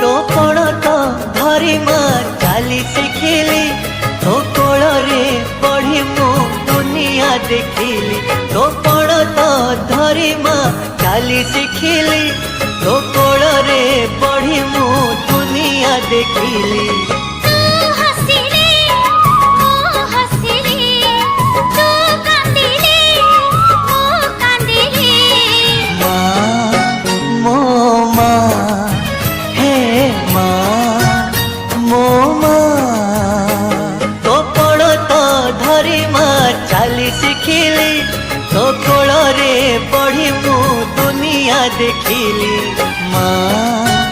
तो कोण तो धरी माँ चाली शिखिली तो कोल रे पढ़ी मु दुनिया देखिली तो कोण तो धरी माँ चाली शिखिली तो कोल रे पढ़ी मु दुनिया देखिली। चाली शिखिली तो कोल रे पढ़ी मु दुनिया देखिली माँ।